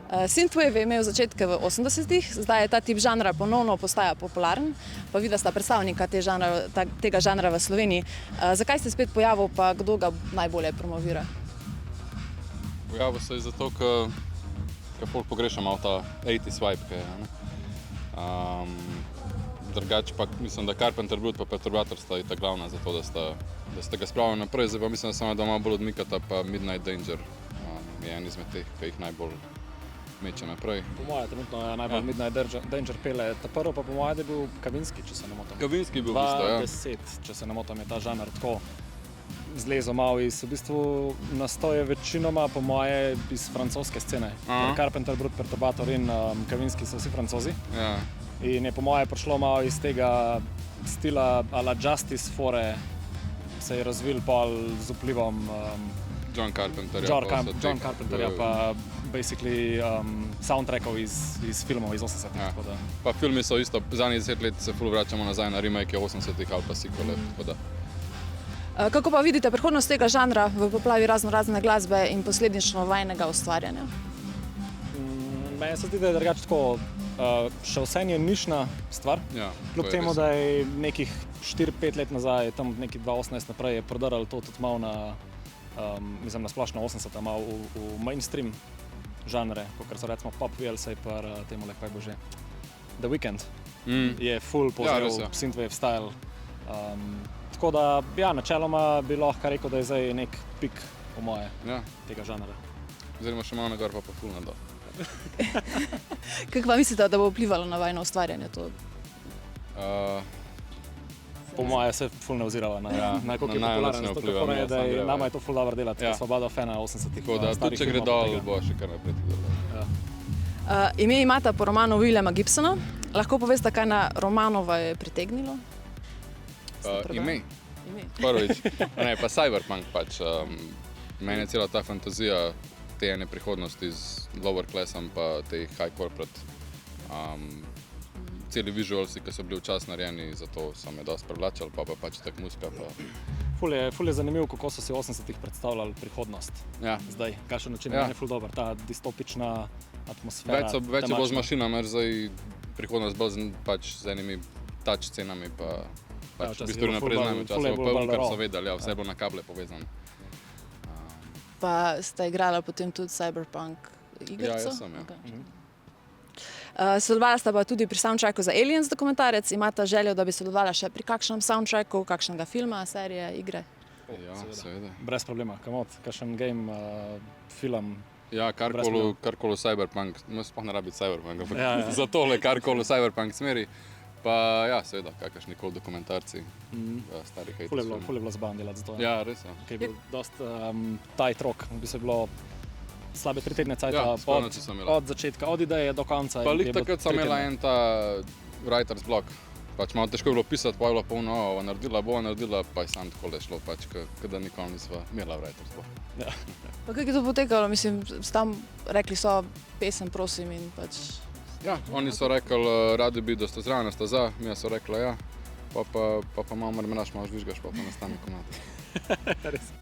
Synthwave je imel začetke v 80-ih, zdaj je ta tip žanra ponovno postaja popularen, pa videla sta predstavnika tega žanra v Sloveniji. Zakaj se je spet pojavil, pa kdo ga najbolje promovira? Pojavil se je zato, ker folk pogreša malo ta 80s vibe, kaj je, ne? Drugače pa mislim, da Carpenter Brut pa Perturbator sta ta glavna za to, da sta ga spravili naprej, zdaj pa mislim, da samo da malo bolj odmikata pa Midnight Danger je en izmed teh, ki jih najbolj meče naprej. Po moje trenutno je najbolj Midnight Danger pele, ta prvo pa po moje je bil Kavinski, če se ne motim. Kavinski je bil v bistvu, ja. 2010, če se ne motim, je ta žanr tako zlezel malo iz, v bistvu nastoje večinoma po moje iz francoske scene. Carpenter Brut, Perturbator in Kavinski so vsi Francozi. Ja. In je po moje prišlo malo iz tega stila a la Justice fore, se je razvil pol z vplivom John Carpenterja pa basically soundtrackov iz filmov iz 80-ih. Ja. Pa filmi so isto, zadnjih 10 let se ful vračamo nazaj na remake 80-ih ali pa sequele. Kako pa vidite prihodnost tega žanra v poplavi razne glasbe in posledično vajnega ustvarjanja? Meni se zdi, da je drugače tako, še vseeno je nišna stvar, kljub temu, da je nekih 4-5 let nazaj, tam nekih 2018 naprej, je prodaral to tudi malo na splošno 80-ta, malo v mainstream žanre, kakor so recimo pop VLC pa temole, kaj bo že. The Weeknd je full povzel synthwave style. Tako da, ja, načeloma bi lahko rekel, da je zdaj nek pik, po moje, tega žanra. Oziroma še malo na gor pa full na dol. Kako pa mislite, da bo vplivalo na vajno ustvarjanje to? Po moje se ful ne ozirava na koliko je popularen, zato kako je, da je nama je to ful dobro delati, svoboda fana 80-ih. Tako da, tudi če gre dol, bo še kar naprej delal. Ime imata po romanu Williama Gibsona. Lahko poveste, kaj na Romanova je pritegnilo? Ime? Prvič. Ne, pa cyberpunk pač. Meni je cela ta fantazija te ene prihodnosti z lower classom pa te high corporate. Celi visualsi, ki so bili včasih narejeni, zato so me dosti privlačali, pa pač tak muzika. Ful je zanimivo, kako so si v 80-ih predstavljali prihodnost. Zdaj, kakšen način je ful dober, ta distopična atmosfera. Več je bilo z mašinami, zdaj prihodnost bolj pač z enimi touch scenami, pa pač v bistvu naprej z nami včasih, kar so vedeli, vse je bilo na kable povezano. Pa sta igrala potem tudi Cyberpunk igrico? Ja, jaz sem, ja. Sodelovala sta pa tudi pri soundtracku za Aliens dokumentarec. Imata željo, da bi sodelovala še pri kakšnem soundtracku, kakšnega filma, serije, igre? Ja, seveda. Brez problema, kamot, kakšen game, film. Ja, karkoli Cyberpunk, sploh ne rabi Cyberpunk, ampak za tole karkoli Cyberpunk smeri. Pa ja, seveda, kakšnikoli dokumentarci starih 80s filmov. Ful je bilo zabavno delati za to. Ja, res je. Je bil dost tight rock, bi se bilo slabe 3 tedne cajta od začetka, od ideje do konca. Pa lik takrat sem imela en ta writer's block. Pač malo težko je bilo pisati, pa je bilo polno, naredila, pa je sam tako le šlo, pač, kada nikoli nisva imela writer's block. Pa kako je to potekalo? Mislim, tam rekli so pesem, prosim in pač... Ja, oni so rekli, radi bi, da sta zraven, sta za, mi so rekla ja, pa malo marmenaš, malo žvižgaš, pa nastane komad. Res.